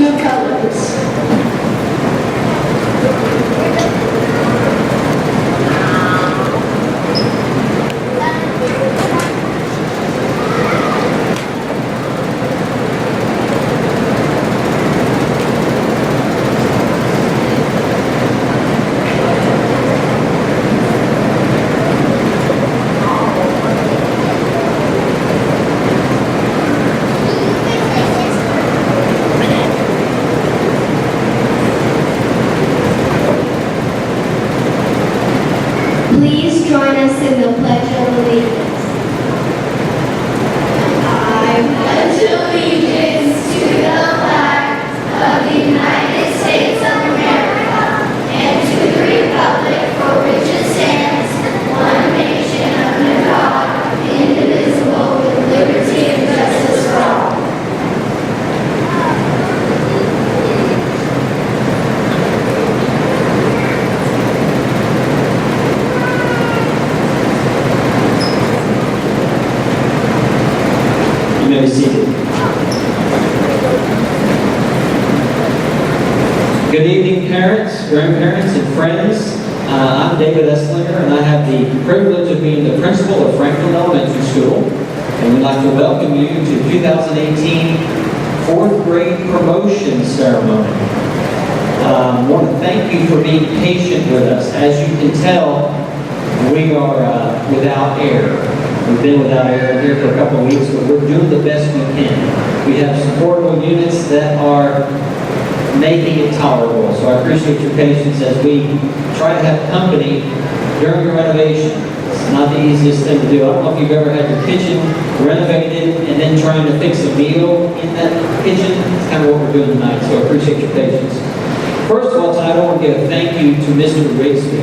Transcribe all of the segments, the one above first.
celebration of colors. Please join us in the Pledge of Allegiance. I pledge allegiance to the flag of the United States of America and to the republic for which it stands, one nation under God, indivisible, with liberty and justice for all. You may be seated. Good evening, parents, grandparents, and friends. I'm David Esslinger, and I have the privilege of being the principal of Franklin Elementary School. And we'd like to welcome you to 2018 fourth grade promotion ceremony. I want to thank you for being patient with us. As you can tell, we are without air. We've been without air here for a couple of weeks, but we're doing the best we can. We have some portable units that are making it tolerable, so I appreciate your patience as we try to have company during the renovation. It's not the easiest thing to do. I don't know if you've ever had your kitchen renovated and then trying to fix a meal in that kitchen. It's kind of what we're doing tonight, so I appreciate your patience. First of all, tonight I want to give a thank you to Mr. Rigsby.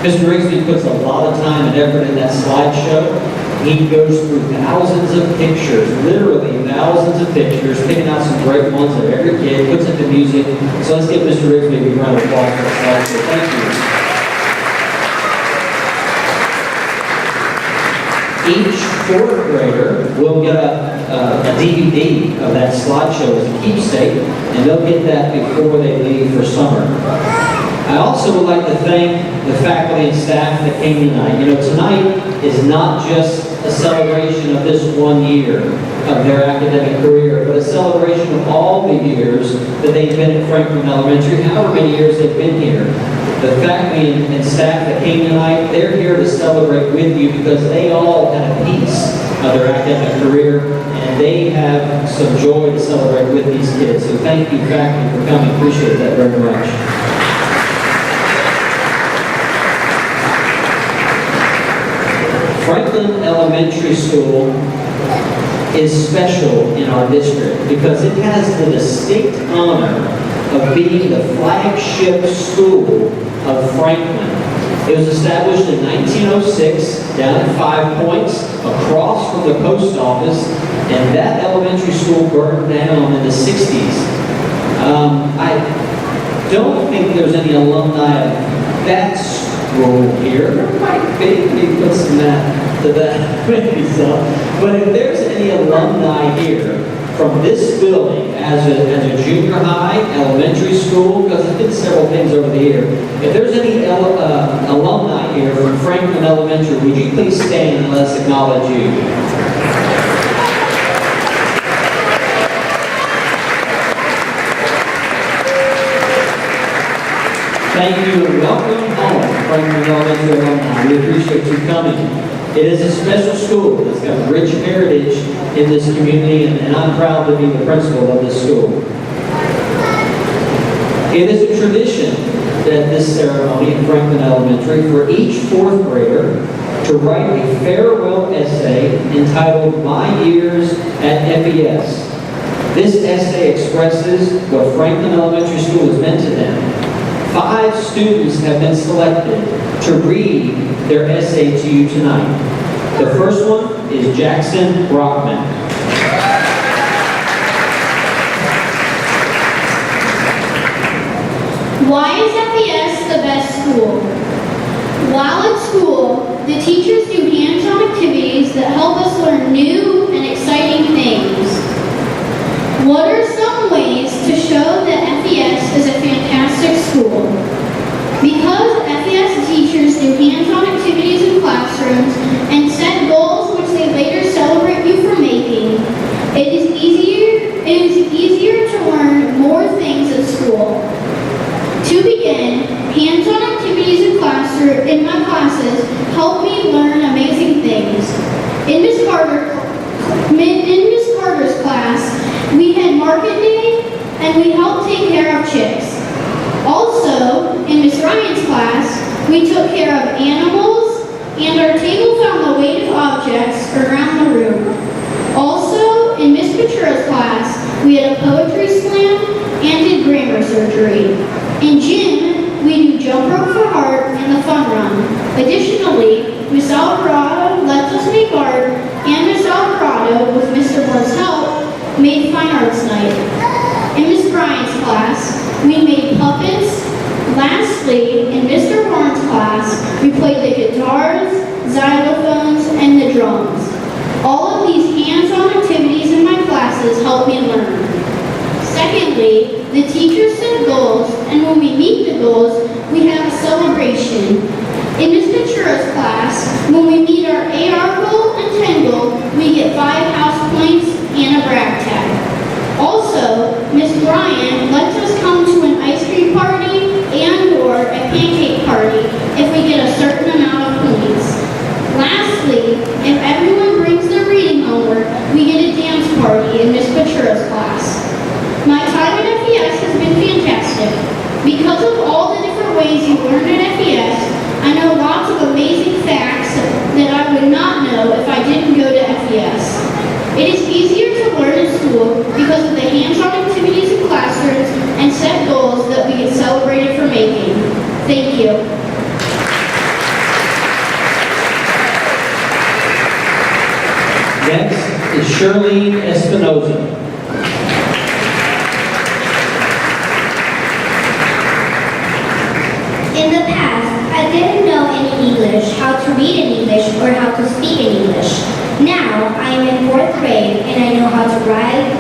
Mr. Rigsby puts a lot of time and effort in that slideshow. He goes through thousands of pictures, literally thousands of pictures, picking out some great ones of every kid, puts it to music. So let's give Mr. Rigsby a big round of applause for that slideshow. Thank you. Each fourth grader will get a DVD of that slideshow as a keepsake, and they'll get that before they leave for summer. I also would like to thank the faculty and staff that came tonight. You know, tonight is not just a celebration of this one year of their academic career, but a celebration of all the years that they've been at Franklin Elementary, however many years they've been here. The faculty and staff that came tonight, they're here to celebrate with you because they all had a piece of their academic career, and they have some joy to celebrate with these kids. So thank you, faculty, for coming. Appreciate that very much. Franklin Elementary School is special in our district because it has the distinct honor of being the flagship school of Franklin. It was established in 1906 down at 5 Points across from the post office, and that elementary school burned down in the 60s. I don't think there's any alumni of that school here. There might be, maybe put some math to that, maybe so. But if there's any alumni here from this building as a junior high, elementary school, because there's been several things over the year. If there's any alumni here from Franklin Elementary, would you please stand and let us acknowledge you? Thank you and welcome home, Franklin Elementary alumni. We appreciate you coming. It is a special school that's got rich heritage in this community, and I'm proud to be the principal of this school. It is a tradition that this ceremony at Franklin Elementary for each fourth grader to write a farewell essay entitled My Years at FES. This essay expresses what Franklin Elementary School has meant to them. 5 students have been selected to read their essay to you tonight. The first one is Jackson Brockman. Why is FES the best school? While at school, the teachers do hands-on activities that help us learn new and exciting things. What are some ways to show that FES is a fantastic school. Because FES teachers do hands-on activities in classrooms and set goals which they later celebrate you for making, it is easier to learn more things at school. To begin, hands-on activities in my classes help me learn amazing things. In Miss Carter's class, we had market day and we helped take care of chicks. Also, in Miss Ryan's class, we took care of animals and our table found the weight of objects around the room. Also, in Miss Petura's class, we had a poetry slam and did grammar surgery. In gym, we do jump rope for heart and the fun run. Additionally, Miss Alvarado lets us make art, and Miss Alvarado, with Mr. Moore's help, made fine arts night. In Miss Bryant's class, we made puppets. Lastly, in Mr. Warren's class, we played the guitars, xylophones, and the drums. All of these hands-on activities in my classes help me learn. Secondly, the teachers set goals, and when we meet the goals, we have a celebration. In Ms. Petura's class, when we meet our AR goal and 10 goal, we get 5 house points and a brag tag. Also, Ms. Bryant lets us come to an ice cream party and/or a pancake party if we get a certain amount of points. Lastly, if everyone brings their reading homework, we get a dance party in Ms. Petura's class. My time at FES has been fantastic. Because of all the different ways you learn at FES, I know lots of amazing facts that I would not know if I didn't go to FES. It is easier to learn in school because of the hands-on activities in classrooms and set goals that we get celebrated for making. Thank you. Next is Shirley Espinoza. In the past, I didn't know any English, how to read in English, or how to speak in English. Now, I am in 4th grade and I know how to write,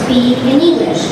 speak in English.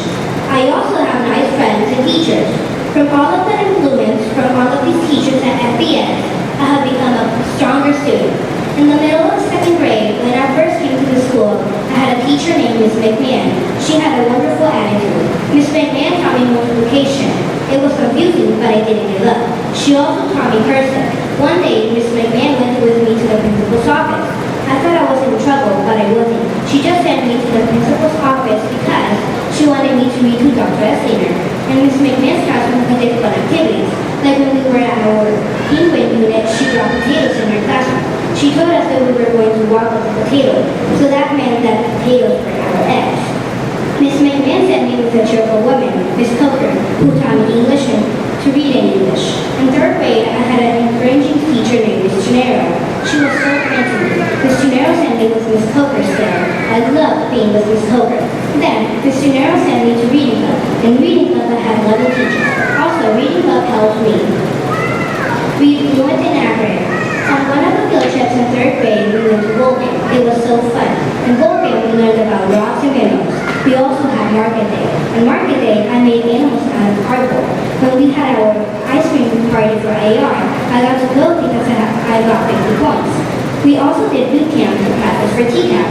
I also have nice friends and teachers. From all of the influence from all of these teachers at FES, I have become a stronger student. In the middle of 2nd grade, when I first came to the school, I had a teacher named Ms. McMahon. She had a wonderful attitude. Ms. McMahon taught me multiplication. It was confusing, but I didn't give up. She also taught me cursive. One day, Ms. McMahon went with me to the principal's office. I thought I was in trouble, but I wasn't. She just sent me to the principal's office because she wanted me to read to Dr. Esslinger. In Ms. McMahon's classroom, we did fun activities. Like when we were at our penguin unit, she dropped potatoes in her classroom. She told us that we were going to walk with the potato, so that meant that the potatoes were our eggs. Miss McMahon sent me with a cheerful woman, Miss Coker, who taught me English and to read in English. In 3rd grade, I had an encouraging teacher named Miss Gennaro. She was so kind to me. Miss Gennaro sent me with Miss Coker still. I loved being with Miss Coker. Then, Miss Gennaro sent me to reading club. In reading club, I had lovely teachers. Also, reading club helped me. We went in Akron. On one of the field trips in 3rd grade, we went to bowling. It was so fun. In bowling, we learned about rocks and minerals. We also had market day. On market day, I made animals out of cardboard. When we had our ice cream party for AR, I got to go because I got 50 points. We also did boot camp to practice for TCAP.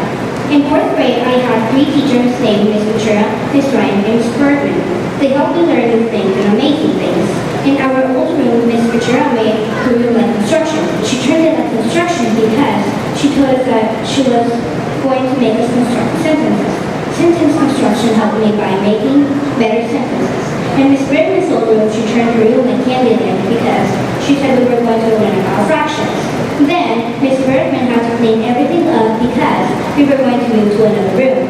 In 4th grade, I had 3 teachers named Miss Petura, Miss Ryan, and Miss Bergman. They helped me learn new things and amazing things. In our old room, Miss Petura made the room like construction. She turned it like construction because she told us that she was going to make us construct sentences. Sentence construction helped me by making better sentences. In Miss Bergman's old room, she turned the room like Candyland because she said we were going to learn about fractions. Then, Miss Bergman had to clean everything up because we were going to move to another room.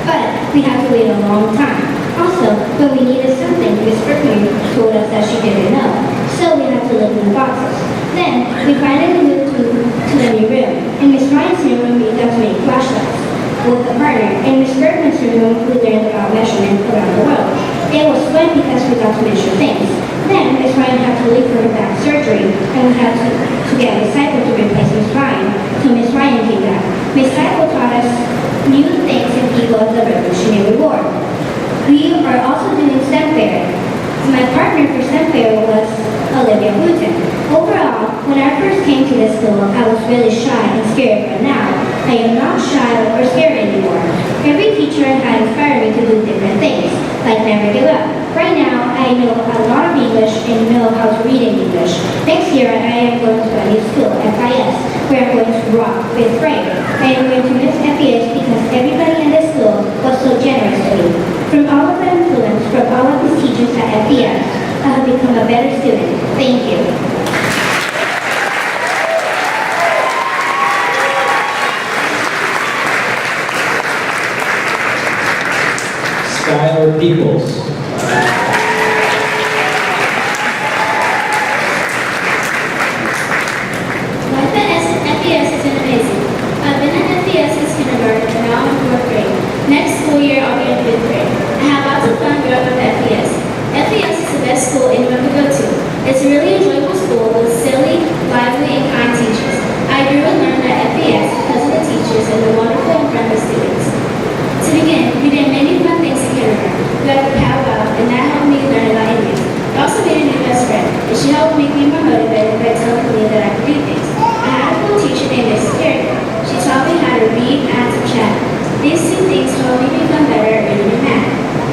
But we had to wait a long time. Also, when we needed something, Miss Bergman told us that she didn't know. So we had to look in the boxes. Then, we finally moved to the new room. In Miss Ryan's new room, we got to make flashlights with a partner. In Miss Bergman's room, we learned about measurement around the world. It was fun because we got to measure things. Then, Miss Ryan had to leave for her back surgery, and we had to get Miss Cycle to replace Miss Ryan, so Miss Ryan came back. Miss Cycle taught us new things and people of the Revolutionary War. We are also doing STEM fair. school, I was really shy and scared, but now I am not shy or scared anymore. Every teacher had inspired me to do different things, like never give up. Right now, I know a lot of English and know how to read in English. Next year, I am going to a new school, FES, where I'm going to rock with Frank. I am going to miss FES because everybody in this school was so generous to me. From all of the influence from all of the teachers at FES, I have become a better student. Thank you. Skylar Peoples. Life at FES has been amazing. I've been at FES since kindergarten and now I'm in 4th grade. Next school year I'll be in 5th grade. I have lots of fun growing up at FES. FES is the best school anyone could go to. It's a really enjoyable school with silly, lively, and kind teachers. I grew and learned at FES because of the teachers and the wonderful and friendly students. To begin, we did many fun things in kindergarten. We got the powwow, and that helped me learn about Indians. I also made a new best friend, and she helped make me more motivated by telling me that I could do things. I had a cool teacher named Mrs. Carey. She taught me how to read, math, and chat. These two things helped me become better at reading and math.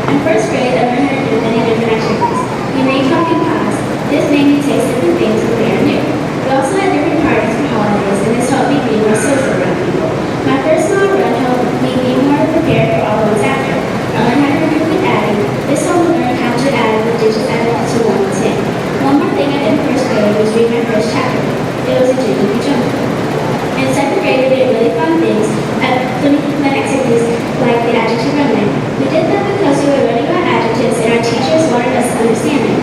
In 1st grade, I learned how to do many different activities. We made pumpkin pies. This made me taste different things when they are new. We also had different parties for holidays, and this helped me be more social around people. My first small run helped me be more prepared for all the ones after. I learned how to remember with adding. This helped me learn how to add the digits added to 1 to 10. One more thing I did in 1st grade was read my first chapter. It was a Jimmy Jungle. In 2nd grade, we did really fun things at fun activities like the adjective running. We did that because we were learning about adjectives and our teachers wanted us to understand them.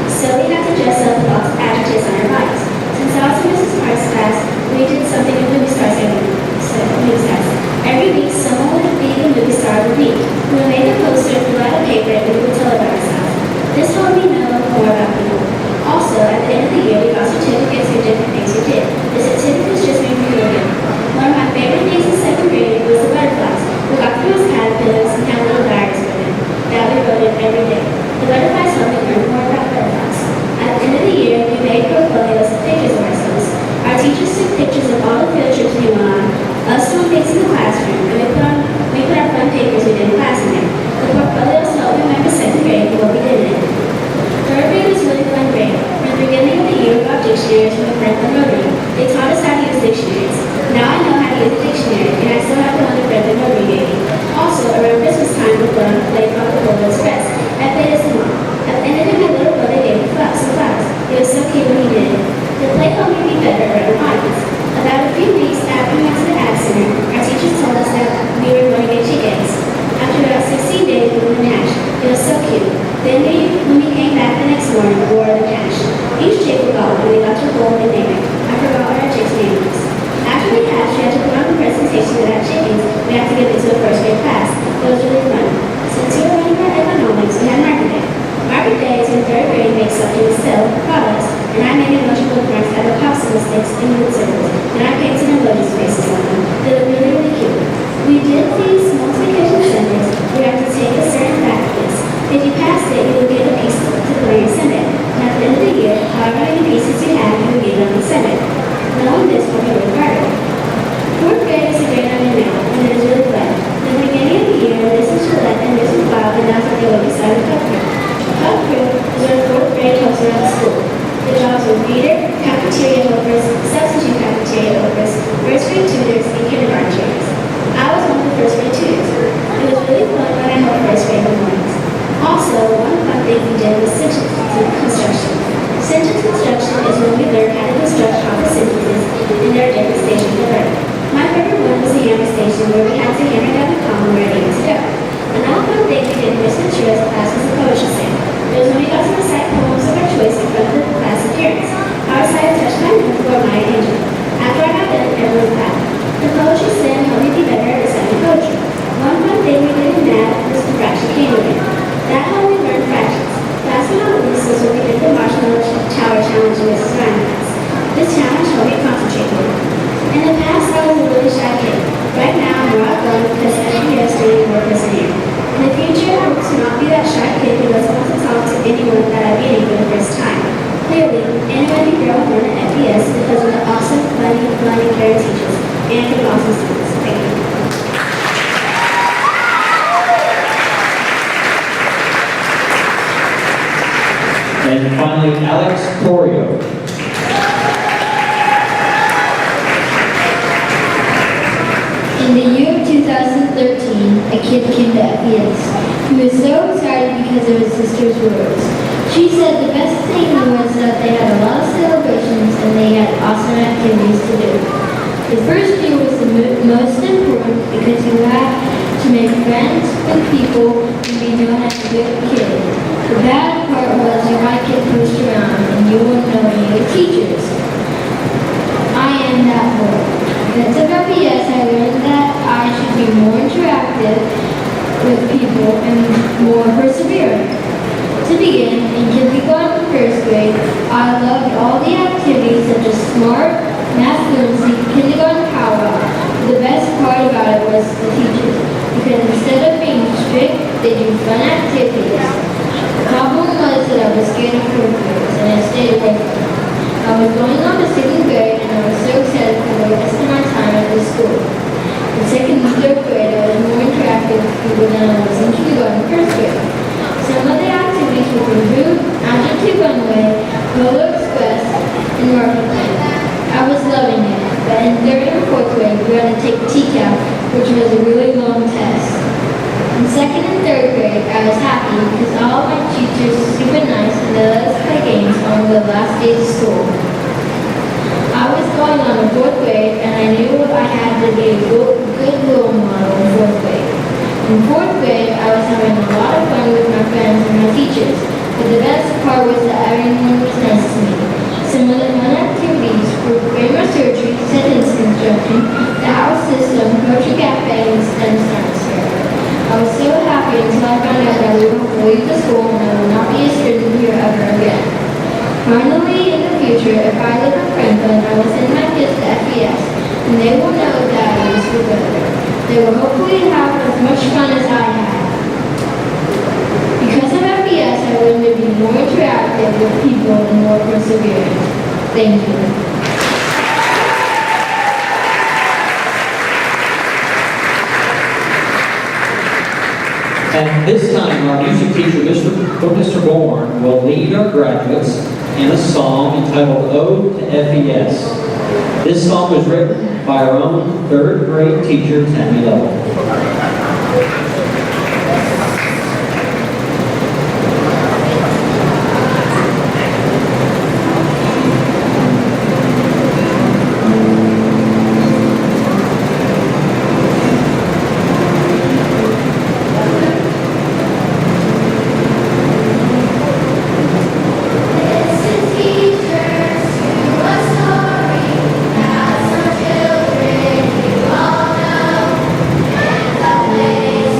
So we had to dress up with lots of adjectives on our bodies. Since I was in Mrs. Park's class, we did something with movie stars every week, someone would be the movie star of the week. We would make a poster, fill out a paper, and we would tell about ourselves. This helped me know more about people. Also, at the end of the year, we got certificates for different things we did. The certificates just made me feel good. One of my favorite things in 2nd grade was the butterflies. We got the most caterpillars and had little diaries with them that we wrote in every day. The butterflies helped me learn more about butterflies. At the end of the year, we made portfolios of pictures of ourselves. Our teachers took pictures of all the field trips we went on, us doing things in the classroom, and we put our fun papers we did in class in there. The portfolios helped me remember 2nd grade and what we did in it. 3rd grade was a really fun grade. From the beginning of the year, we got dictionaries from a Franklin Rotary. They taught us how to use dictionaries. Now I know how to use a dictionary, and I still have the one the Franklin Rotary gave me. Also, around Christmas time, we put on a play called the Golden Express. I played as a mom. At the end of it, my little brother gave me some flowers. It was so cute when he did it. The play helped me be better around the audience. About a few weeks after we went to the Ag Center, our teachers told us that we were going to get chickens. After about 16 days, we were hatched. It was so cute. Then when we came back the next morning, we wore them hatched. Each chick we got one, and we got to hold and name it. I forgot what our chick's name was. After we hatched, we had to put on the presentation with our chickens. We had to give it to a 1st grade class. It was really fun. Since we were learning about economics, we had market day. Market day is when 3rd grade makes something to sell products, and I made a bunch of bookmarks out of popsicle sticks and wood circles, and I painted emojis faces on them. They look really, really cute. We did these multiplication symbols. We had to take a certain fact quiz. If you passed it, you would get a piece to put on your Sunday. And at the end of the year, however many pieces you had, you would get it on the Sunday. Knowing this will be really harder. 4th grade is the grade I'm in now, and it is really fun. In the beginning of the year, this is Gillette and this is Bob, and that's what they will be starting Cup Crew. Cup Crew is our 4th grade helps around the school. The jobs were reader, cafeteria helpers, substitute cafeteria helpers, 1st grade tutors, and kindergarten trainers. I was one of the 1st grade tutors. It was really fun when I helped 1st grade in the mornings. Also, one fun thing we did was sentence construction. Sentence construction is when we learn how to construct proper sentences, and there are different stations to learn. My favorite one was the hammer station, where we had to hammer down the column where it needed to go. Another fun thing we did in Miss Ventura's class was the poetry slam. It was when we got to recite poems of our choice in front of the class appearance. I recited Touch My Moon for my angel. After I got done, everyone clapped. The poetry slam helped me be better at reciting poetry. One fun thing we did in math was the fraction candidate. That helped me learn fractions. Last but not least was when we did the marshmallow tower challenge in Mrs. Ryan's class. This challenge helped me concentrate more. In the past, I was a really shy kid. Right now, I'm more outgoing because FES made me more persevere. In the future, I hope to not be that shy kid who doesn't want to talk to anyone that I'm meeting for the first time. Clearly, anyone can grow up in FES because of the awesome, fun, providing care to teachers and the awesome students. Thank you. And finally, Alex Corio. In the year 2013, a kid came to FES. He was so excited because of his sister's words. She said the best thing was that they had a lot of celebrations and they had awesome activities to do. The first year was the most important because you had to make friends with people and be known as a good kid. The bad part was you might get pushed around and you wouldn't know any of the teachers. I am that boy. Because of FES, I learned that I should be more interactive with people and more persevering. To begin, in kindergarten and first grade, I loved all the activities such as SMART, math fluency, kindergarten powwow. The best part about it was the teachers, because instead of being strict, they do fun activities. The problem was that I was scared of fourth graders, and I stayed away from them. I was going on to second grade, and I was so excited for the rest of my time at the school. In second and third grade, I was more interactive with people than I was in kindergarten and first grade. Some of the activities were Hoop, Adjective Runway, Polo Express, and Market Plan. I was loving it, but in third and fourth grade, we had to take TCAP, which was a really long test. In second and third grade, I was happy because all my teachers were super nice and they let us play games on the last days of school. I was going on to fourth grade and I knew I had to be a good role model in fourth grade. In fourth grade, I was having a lot of fun with my friends and my teachers, but the best part was that everyone was nice to me. Some of the fun activities were grammar surgery, sentence construction, the house system, poetry cafe, and STEM science fair. I was so happy until I found out that we would have to leave the school and I would not be a student here ever again. Finally, in the future, if I live in Franklin, I will send my kids to FES, and they will know that I used to go there. They will hopefully have as much fun as I had. Because of FES, I learned to be more interactive with people and more perseverant. Thank you. At this time, our music teacher, Mr. Bourne, will lead our graduates in a song entitled Ode to FES. This song was written by our own third grade teacher, Tammy Lovell. Listen, teachers, to a story that some children you all know, and the place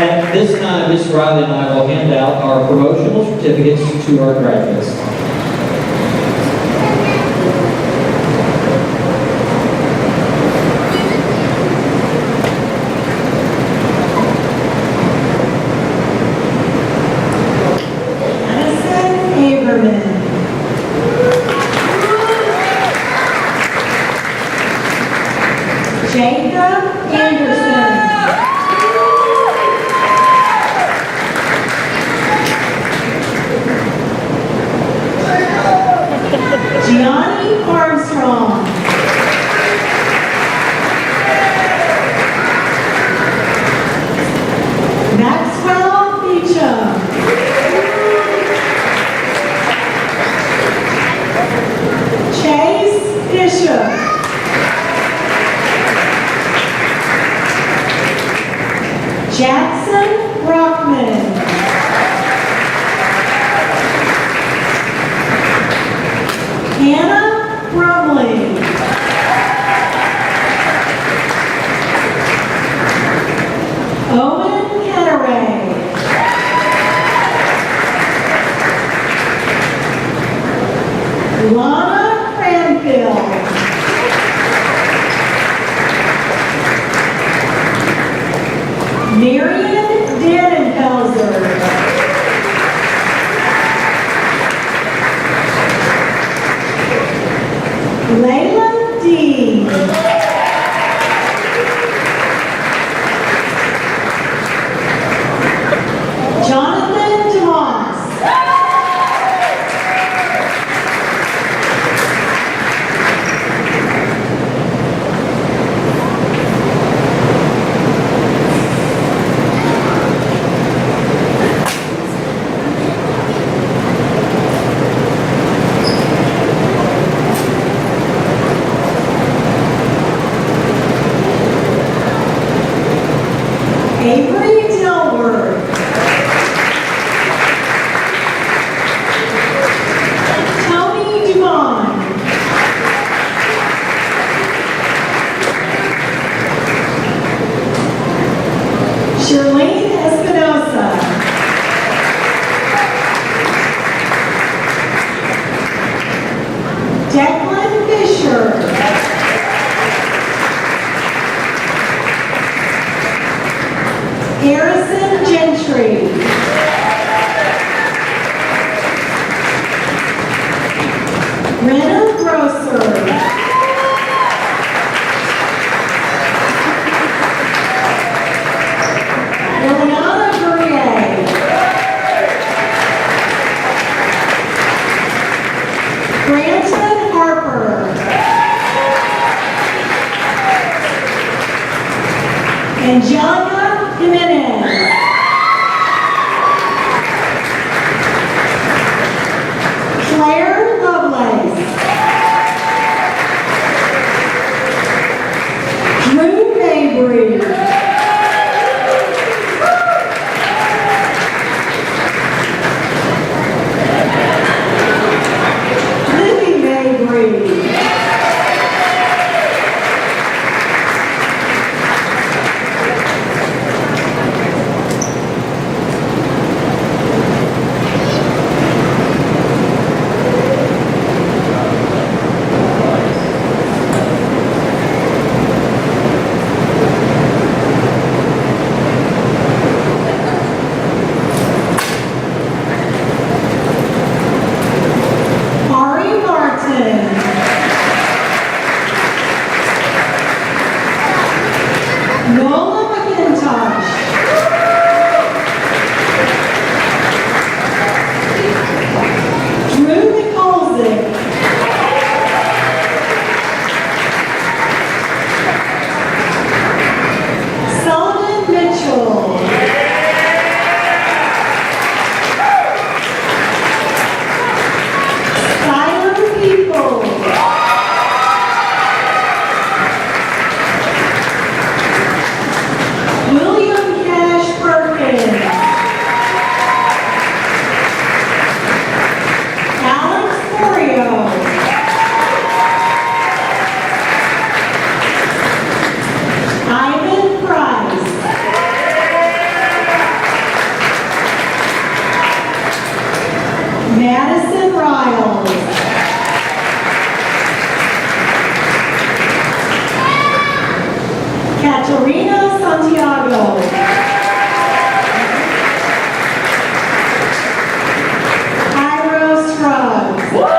At this time, Ms. Riley and I will hand out our promotional certificates to our graduates. Jacob Anderson. Gianni Armstrong. Maxwell Beecham. Chase Bishop. Jackson Brockman. Hannah Brumley. Owen Ketteray. Lana Cranfield. Marion Dannenfelser. Layla Dean. Jonathan DeMoss. Avery Dilworth. Tony Duvon. Shirlene Espinosa. Declan Fisher. Harrison Gentry. Renner Grosser. Liliana Gurrier. Branson Harper. Angelica Jimenez. Claire Lovelace. Drew Mabry. Libby Mabry. Ari Martin. Nola McIntosh. Drew Nikolzik. Sullivan Mitchell. Skylar People. Katerina Santiago. Cairo Scruggs.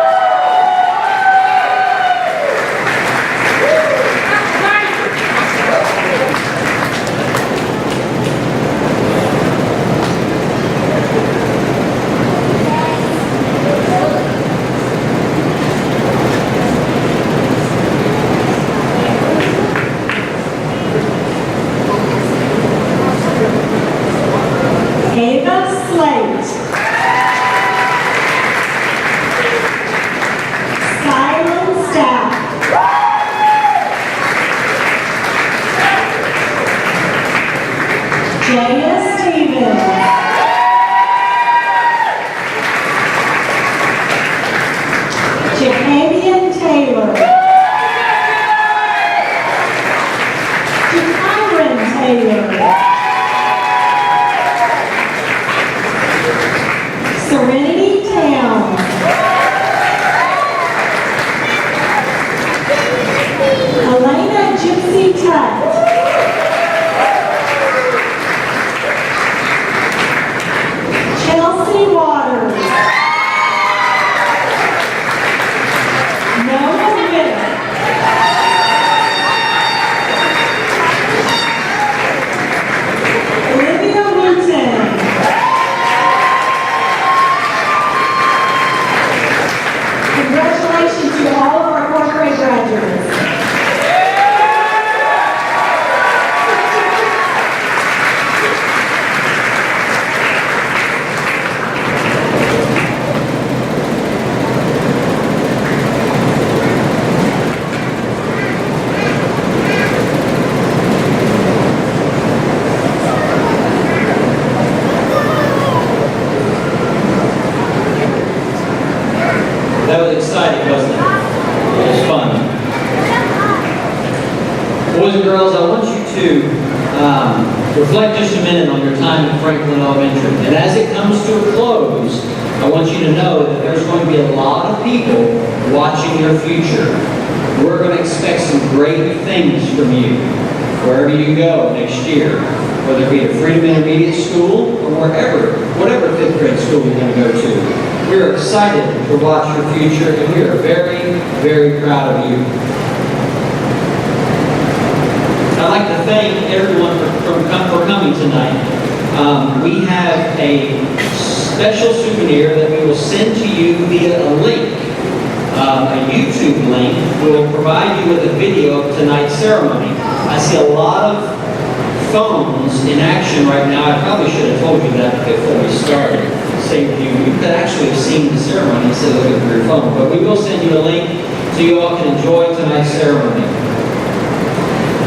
Ava Slate. Silent Staff. Jaya Stevens. Jacavian Taylor. Jakyron Taylor. Serenity Town. Elena Gypsy Tutt. Chelsea Waters. Noah Witt. Olivia Wooten. Congratulations to all of our fourth grade graduates. That was exciting, wasn't it? It was fun. Boys and girls, I want you to reflect just a minute on your time at Franklin Elementary. And as it comes to a close, I want you to know that there's going to be a lot of people watching your future. We're going to expect some great things from you wherever you go next year, whether it be at Freedom Intermediate School or whatever fifth grade school you're going to go to. We are excited to watch your future, and we are very, very proud of you. I'd like to thank everyone for coming tonight. We have a special souvenir that we will send to you via a link, a YouTube link. We will provide you with a video of tonight's ceremony. I see a lot of phones in action right now. I probably should have told you that before we started. Saved you. You could actually have seen the ceremony instead of looking through your phone. But we will send you a link so you all can enjoy tonight's ceremony.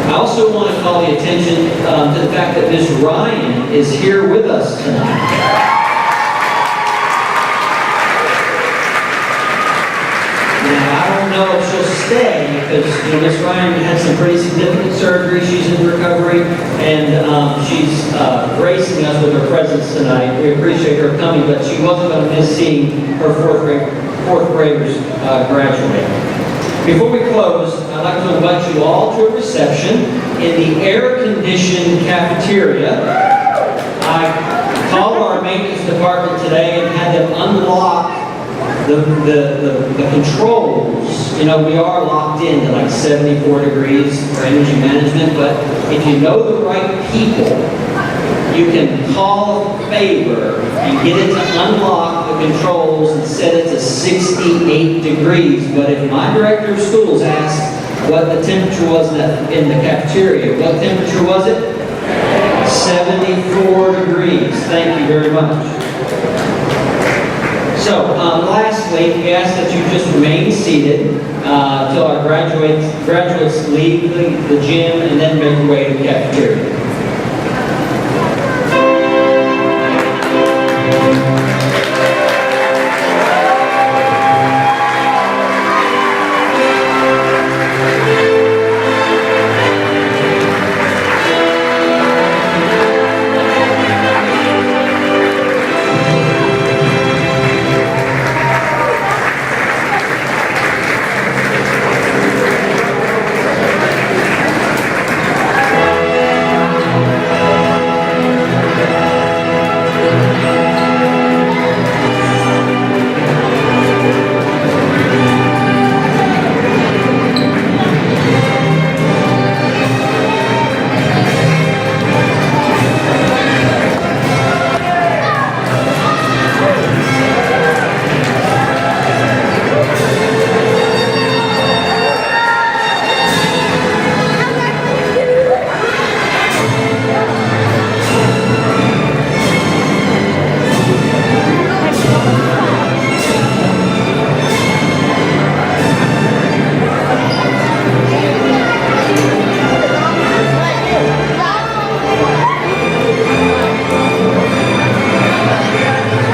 I also want to call the attention to the fact that Ms. Ryan is here with us tonight. I don't know if she'll stay because Miss Ryan had some pretty significant surgery. She's in recovery, and she's gracing us with her presence tonight. We appreciate her coming, but she wasn't going to miss seeing her fourth graders graduate. Before we close, I'd like to invite you all to a reception in the air-conditioned cafeteria. I called our maintenance department today and had them unlock the controls. We are locked in to like 74 degrees for energy management, but if you know the right people, you can call a favor and get it to unlock the controls and set it to 68 degrees. But if my director of schools asked what the temperature was in the cafeteria, what temperature was it? 74 degrees. Thank you very much. So, lastly, we ask that you just remain seated until our graduates leave the gym and then make your way to